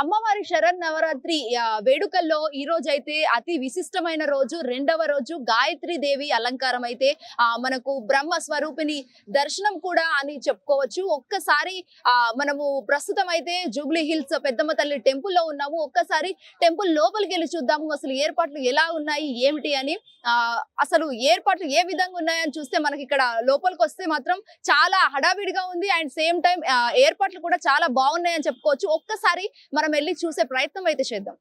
అమ్మవారి శరన్నవరాత్రి వేడుకల్లో ఈ రోజైతే అతి విశిష్టమైన రోజు, రెండవ రోజు గాయత్రి దేవి అలంకారం అయితే మనకు బ్రహ్మ స్వరూపిణి దర్శనం కూడా అని చెప్పుకోవచ్చు. ఒక్కసారి మనము ప్రస్తుతం అయితే జూబ్లీ హిల్స్ పెద్దమ్మ తల్లి టెంపుల్ లో ఉన్నాము. ఒక్కసారి టెంపుల్ లోపలికి వెళ్ళి చూద్దాము అసలు ఏర్పాట్లు ఎలా ఉన్నాయి ఏమిటి అని. అసలు ఏర్పాట్లు ఏ విధంగా ఉన్నాయని చూస్తే మనకి ఇక్కడ లోపలికి వస్తే మాత్రం చాలా హడావిడిగా ఉంది. అండ్ సేమ్ టైం ఏర్పాట్లు కూడా చాలా బాగున్నాయని చెప్పుకోవచ్చు. ఒక్కసారి మనం వెళ్ళి చూసే ప్రయత్నం అయితే చేద్దాం.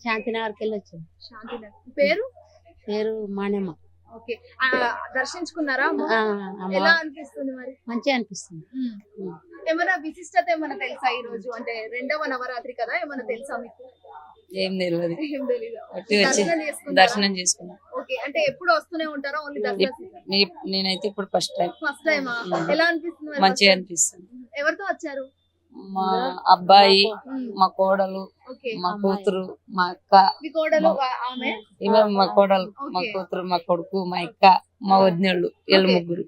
శాంతినగర్కి వెళ్ళి వచ్చాను. శాంతినగర్. పేరు పేరు మానమ్మ. ఓకే. దర్శించుకున్నారా? ఎలా అనిపిస్తుంది మరి? మంచిగా అనిపిస్తుంది. ఏమైనా విశిష్టత ఏమైనా తెలుసా ఈ రోజు? అంటే రెండవ నవరాత్రి కదా, ఏమైనా తెలుసా మీకు? ఏం తెలియదు. ఏం తెలీదా? దర్శనం చేసుకున్నా. ఓకే. అంటే ఎప్పుడు వస్తూనే ఉంటారా? ఓన్లీ దర్శనం? నేనైతే ఇప్పుడు ఫస్ట్ టైం. ఫస్ట్ టైమా? ఎలా అనిపిస్తుంది? మంచిగా అనిపిస్తుంది. ఎవరితో వచ్చారు? మా అబ్బాయి, మా కోడలు, మా కూతురు, మా అక్క. మీ కోడలు ఆమె? ఇవే మా కోడలు, మా కూతురు, మా కొడుకు, మా అక్క, మా వదినోళ్ళు, వీళ్ళు ముగ్గురు.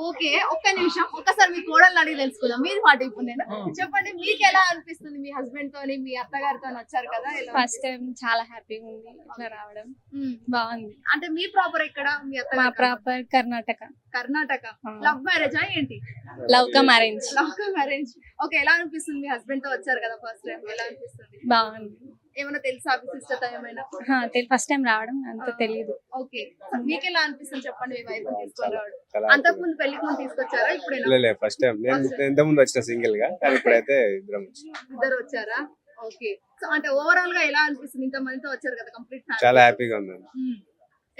ఓకే. ఒక్క నిమిషం, ఒక్కసారి మీ కోడల్ని అడిగి తెలుసుకుందాం. మీరు పాటు ఇప్పుడు నేను చెప్పండి, మీకు ఎలా అనిపిస్తుంది? మీ హస్బెండ్ తోని మీ అత్తగారితో వచ్చారు కదా. ఫస్ట్ టైం చాలా హ్యాపీగా ఉంది ఇట్లా రావడం. బాగుంది. అంటే మీ ప్రాపర్ ఎక్కడ? మీ అత్త? మా ప్రాపర్ కర్ణాటక. కర్ణాటక. లవ్ మ్యారేజా ఏంటి? Love come arrange. Love come arrange. Okay. ఎలా అనిపిస్తుంది? మీ హస్బెండ్ తో వచ్చారు కదా ఫస్ట్ టైం, ఎలా అనిపిస్తుంది? బాగుంది. ఏమైనా తెలుసా విశిష్టత ఏమైనా? ఫస్ట్ టైం రావడం అంత తెలియదు. ఓకే. మీకు ఎలా అనిపిస్తుంది చెప్పండి? మీ వైఫ్ తీసుకొని రావడం. అంతకు ముందు పెళ్లికి ముందు తీసుకొచ్చారా? ఇప్పుడు ఫస్ట్ టైం. నేను ఇంత ముందు వచ్చిన సింగిల్ గా, కానీ ఇప్పుడైతే ఇద్దరు వచ్చారా? ఓకే. సో అంటే ఓవరాల్ గా ఎలా అనిపిస్తుంది? ఇంత మందితో వచ్చారు కదా కంప్లీట్ ఫ్యామిలీ. చాలా హ్యాపీగా ఉంది.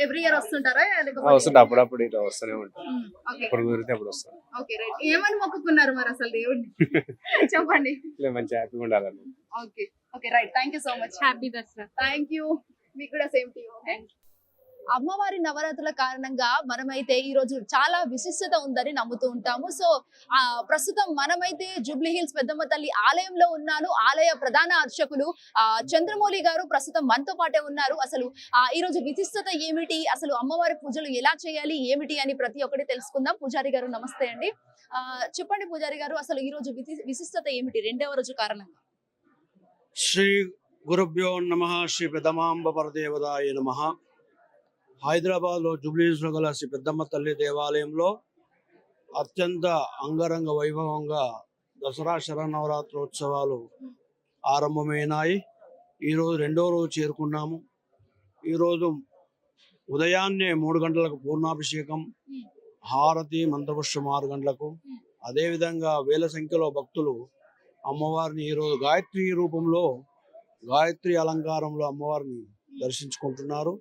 Every year వస్తుంటారా? వస్తుంటా, అప్పుడప్పుడు ఇట్లా వస్తూనే ఉంటాం. ఇప్పుడు కుదిరితే అప్పుడు వస్తాం. Okay right. ఏమని మొక్కుకున్నారు మరి అసలు దేవుడిని? చెప్పండి. మంచి హ్యాపీగా ఉండాలని. Okay. Okay right. Thank you so much. Happy Dasara. Thank you. మీకు కూడా సేమ్ టు యూ. ఓకే. అమ్మవారి నవరాత్రుల మనమైతే ఈ రోజు చాలా విశిష్టత ఉందని నమ్ముతూ ఉంటాము. సో ప్రస్తుతం మనమైతే జూబ్లీ హిల్స్ పెద్దమ్మ తల్లి ఆలయంలో ఉన్నాను. ఆలయ ప్రధాన అర్చకులు చంద్రమౌళి గారు ప్రస్తుతం మనతో పాటే ఉన్నారు. అసలు ఈ రోజు విశిష్టత ఏమిటి, అసలు అమ్మవారి పూజలు ఎలా చేయాలి ఏమిటి అని ప్రతి ఒక్కటి తెలుసుకుందాం. పూజారి గారు నమస్తే అండి. చెప్పండి పూజారి గారు, అసలు ఈ రోజు విశిష్టత ఏమిటి రెండవ రోజు కారణంగా? శ్రీ గురుభ్యో నమః. శ్రీ పెద్దమాంబ పరదేవతాయ నమః. హైదరాబాద్లో జూబ్లీహిల్స్లో గల శ్రీ పెద్దమ్మ తల్లి దేవాలయంలో అత్యంత అంగరంగ వైభవంగా దసరా శరన్నవరాత్రోత్సవాలు ఆరంభమైనాయి. ఈరోజు రెండో రోజు చేరుకున్నాము. ఈరోజు ఉదయాన్నే 3 గంటలకు పూర్ణాభిషేకం, హారతి, మంత్రపుష్పం 6 గంటలకు. అదేవిధంగా వేల సంఖ్యలో భక్తులు అమ్మవారిని ఈరోజు గాయత్రి రూపంలో, గాయత్రి అలంకారంలో అమ్మవారిని దర్శించుకుంటున్నారు.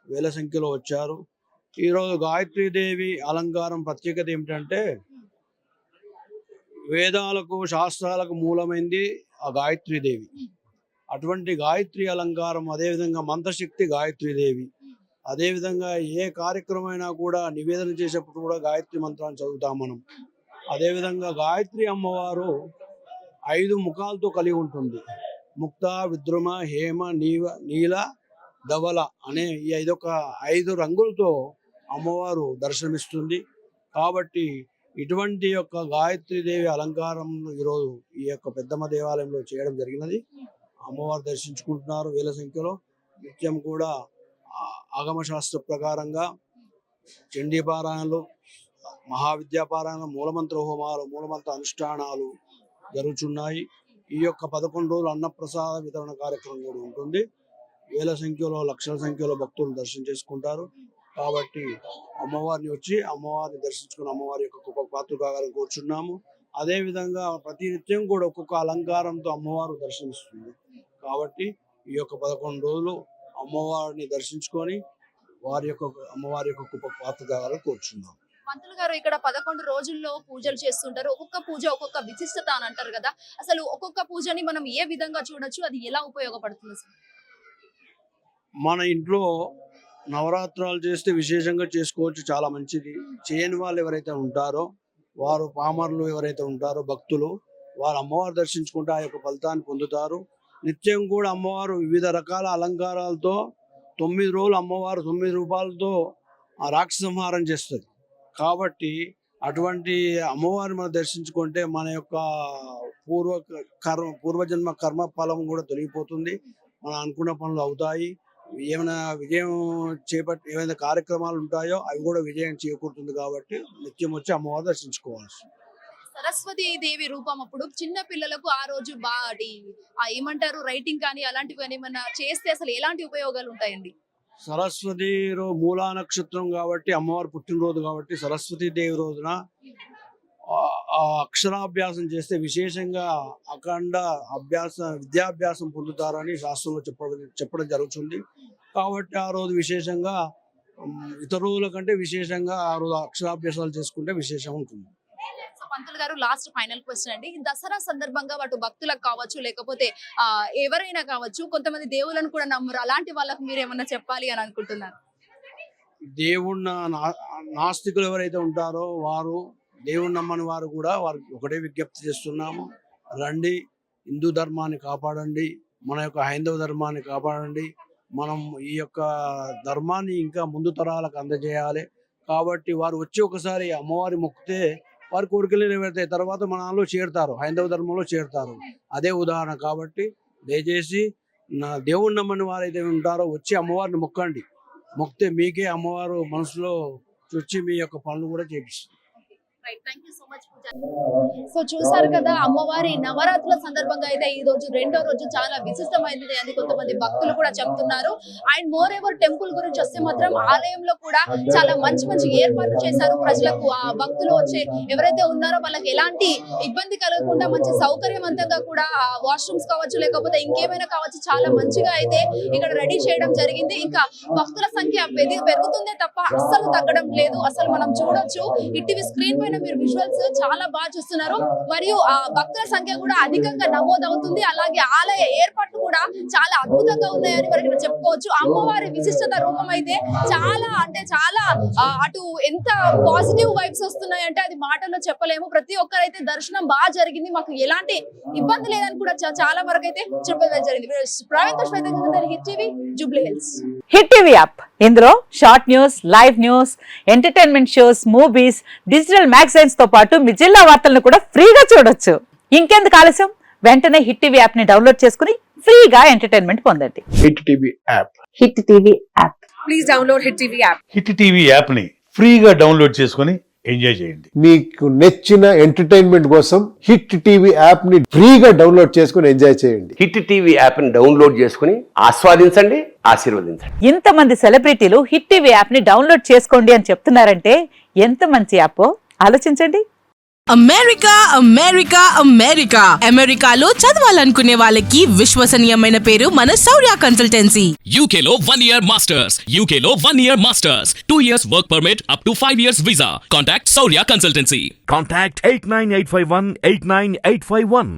వేల సంఖ్యలో వచ్చారు. ఈరోజు గాయత్రీదేవి అలంకారం ప్రత్యేకత ఏమిటంటే, వేదాలకు శాస్త్రాలకు మూలమైంది ఆ గాయత్రీదేవి. అటువంటి గాయత్రి అలంకారం, అదేవిధంగా మంత్రశక్తి గాయత్రీదేవి. అదేవిధంగా ఏ కార్యక్రమం అయినా కూడా నివేదన చేసేప్పుడు కూడా గాయత్రి మంత్రాన్ని చదువుతాం మనం. అదేవిధంగా గాయత్రి అమ్మవారు 5 ముఖాలతో కలిగి ఉంటుంది. ముక్త, విద్రుమ, హేమ, నీల, ధవల అనే ఈ 5 రంగులతో అమ్మవారు దర్శనమిస్తుంది. కాబట్టి ఇటువంటి యొక్క గాయత్రీదేవి అలంకారం ఈరోజు ఈ యొక్క పెద్దమ్మ దేవాలయంలో చేయడం జరిగినది. అమ్మవారు దర్శించుకుంటున్నారు వేల సంఖ్యలో. నిత్యం కూడా ఆగమ శాస్త్ర ప్రకారంగా చండీపారాయణలు, మహావిద్యాపారాయణలు, మూలమంత్ర హోమాలు, మూలమంత్ర అనుష్ఠానాలు జరుగుతున్నాయి. ఈ యొక్క 11 రోజులు అన్నప్రసాద వితరణ కార్యక్రమం కూడా ఉంటుంది. వేల సంఖ్యలో, లక్షల సంఖ్యలో భక్తులు దర్శనం చేసుకుంటారు. కాబట్టి అమ్మవారిని వచ్చి అమ్మవారిని దర్శించుకుని అమ్మవారి యొక్క కృప పాత్ర కావాలని కోరుచున్నాము. అదేవిధంగా ప్రతి నిత్యం కూడా ఒక్కొక్క అలంకారంతో అమ్మవారు దర్శనమిస్తుంది. కాబట్టి ఈ యొక్క 11 రోజులు అమ్మవారిని దర్శించుకొని అమ్మవారి యొక్క కృప పాత్ర కావాలని కోరుచున్నాం. పంతులు గారు, ఇక్కడ 11 రోజుల్లో పూజలు చేస్తుంటారు. ఒక్కొక్క పూజ ఒక్కొక్క విశిష్టత అని అంటారు కదా, అసలు ఒక్కొక్క పూజని మనం ఏ విధంగా చూడొచ్చు, అది ఎలా ఉపయోగపడుతుంది సార్? మన ఇంట్లో నవరాత్రాలు చేస్తే విశేషంగా చేసుకోవచ్చు, చాలా మంచిది. చేయని వాళ్ళు ఎవరైతే ఉంటారో, వారు పామరులు ఎవరైతే ఉంటారో భక్తులు, వారు అమ్మవారు దర్శించుకుంటే ఆ యొక్క ఫలితాన్ని పొందుతారు. నిత్యం కూడా అమ్మవారు వివిధ రకాల అలంకారాలతో 9 రోజులు అమ్మవారు 9 రూపాయలతో ఆ రాక్షస సంహారం చేస్తుంది. కాబట్టి అటువంటి అమ్మవారిని మనం దర్శించుకుంటే మన యొక్క పూర్వజన్మ కర్మ ఫలం కూడా తొలగిపోతుంది. మనం అనుకున్న పనులు అవుతాయి. ఏమైనా విజయం ఏమైనా కార్యక్రమాలు ఉంటాయో అవి కూడా విజయం చేకూరుతుంది. కాబట్టి నిత్యం వచ్చి అమ్మవారు దర్శించుకోవాల్సి. సరస్వతి దేవి రూపం అప్పుడు చిన్న పిల్లలకు ఆ రోజు ఏమంటారు, రైటింగ్ కానీ అలాంటివి కానీ ఏమన్నా చేస్తే అసలు ఎలాంటి ఉపయోగాలు ఉంటాయండి? సరస్వతి మూలా నక్షత్రం కాబట్టి అమ్మవారు పుట్టినరోజు కాబట్టి సరస్వతి దేవి రోజున ఆ అక్షరాభ్యాసం చేస్తే విశేషంగా అఖండ విద్యాభ్యాసం పొందుతారని శాస్త్రంలో చెప్పడం జరుగుతుంది. కాబట్టి ఆ రోజు విశేషంగా ఇతర రోజుల కంటే విశేషంగా ఆ రోజు అక్షరాభ్యాసాలు చేసుకుంటే విశేషం ఉంటుంది. పంతులు గారు, లాస్ట్ ఫైనల్ క్వశ్చన్ అండి. దసరా సందర్భంగా అటు భక్తులకు కావచ్చు, లేకపోతే ఎవరైనా కావచ్చు, కొంతమంది దేవుళ్ళను కూడా నమ్మరు, అలాంటి వాళ్ళకు మీరు ఏమన్నా చెప్పాలి అని అనుకుంటున్నారు? దేవుణ్ణ నాస్తికులు ఎవరైతే ఉంటారో వారు, దేవుణ్ణి నమ్మని వారు కూడా వారికి ఒకటే విజ్ఞప్తి చేస్తున్నాము. రండి, హిందూ ధర్మాన్ని కాపాడండి, మన యొక్క హైందవ ధర్మాన్ని కాపాడండి. మనం ఈ యొక్క ధర్మాన్ని ఇంకా ముందు తరాలకు అందజేయాలి. కాబట్టి వారు వచ్చి ఒకసారి అమ్మవారి మొక్కితే వారి కోరికలు నెరవేరుతాయి. తర్వాత మనలో చేరుతారు, హైందవ ధర్మంలో చేరుతారు. అదే ఉదాహరణ. కాబట్టి దయచేసి దేవుణ్ణి నమ్మని వారైతే ఉంటారో వచ్చి అమ్మవారిని మొక్కండి. మొక్కితే మీకే అమ్మవారు మనసులో వచ్చి మీ యొక్క పనులు కూడా చేపిస్తుంది. సో చూసారు కదా, అమ్మవారి నవరాత్రుల సందర్భంగా అయితే ఈ రోజు 2వ రోజు చాలా విశిష్టమైనది అని కొంతమంది భక్తులు కూడా చెప్తున్నారు. అండ్ మోర్ ఎవర్ టెంపుల్ గురించి వస్తే మాత్రం ఆలయంలో కూడా చాలా మంచి మంచి ఏర్పాట్లు చేశారు. ప్రజలకు ఆ భక్తులు వచ్చే ఎవరైతే ఉన్నారో వాళ్ళకి ఎలాంటి ఇబ్బంది కలగకుండా మంచి సౌకర్యవంతంగా కూడా వాష్రూమ్స్ కావచ్చు, లేకపోతే ఇంకేమైనా కావచ్చు, చాలా మంచిగా అయితే ఇక్కడ రెడీ చేయడం జరిగింది. ఇంకా భక్తుల సంఖ్య పెరుగుతుందే తప్ప అస్సలు తగ్గడం లేదు. అసలు మనం చూడొచ్చు, ఈటీవీ స్క్రీన్ పైన మీరు విజువల్స్ చాలా బాగా చూస్తున్నారు. మరియు ఆ భక్తుల సంఖ్య కూడా అధికంగా నమోదవుతుంది. అలాగే ఆలయ ఏర్పాట్లు కూడా చాలా అద్భుతంగా ఉన్నాయని మనం ఇక్కడ చెప్పుకోవచ్చు. అమ్మవారి విశిష్టత రూపం అయితే చాలా అంటే చాలా అటు ఎంత పాజిటివ్ వైబ్స్ వస్తున్నాయంటే అది మాటల్లో చెప్పలేము. ప్రతి ఒక్కరైతే దర్శనం బాగా జరిగింది, మాకు ఎలాంటి ఇబ్బంది లేదని కూడా చాలా వరకు అయితే చెప్పడం జరిగింది. ప్రవీణ్ తో Shweta, hit TV, Jubilee Hills. Hit TV app, ఇందులో short news, live news, entertainment shows, movies, digital magazines తో పాటు మీ జిల్లా వార్తలను కూడా ఫ్రీగా చూడొచ్చు. ఇంకెందుకు ఆలస్యం, వెంటనే హిట్ టీవీ యాప్ ని డౌన్లోడ్ చేసుకుని ఫ్రీగా ఎంటర్టైన్మెంట్ పొందండి. Hit TV app. Hit TV app. Please download hit TV app. Hit TV app ని ఫ్రీగా డౌన్లోడ్ చేసుకుని ఎంజాయ్ చేయండి. మీకు నచ్చిన ఎంటర్టైన్మెంట్ కోసం హిట్ టీవీ యాప్ ని ఫ్రీగా డౌన్లోడ్ చేసుకుని ఎంజాయ్ చేయండి. హిట్ టీవీ యాప్ ని డౌన్లోడ్ చేసుకుని ఆస్వాదించండి, ఆశీర్వదించండి. ఇంతమంది సెలబ్రిటీలు హిట్ టీవీ యాప్ ని డౌన్లోడ్ చేసుకోండి అని చెప్తున్నారంటే ఎంత మంచి యాప్ ఆలోచించండి. అమెరికా అమెరికా అమెరికా అమెరికాలో చదవాలనుకునే వాళ్ళకి విశ్వసనీయమైన పేరు మన శౌర్య కన్సల్టెన్సీ. UK లో 1 year masters, UK లో 1 year masters, 2 years work permit up to 5 years visa. Contact Saurya Consultancy. Contact 89851 89851.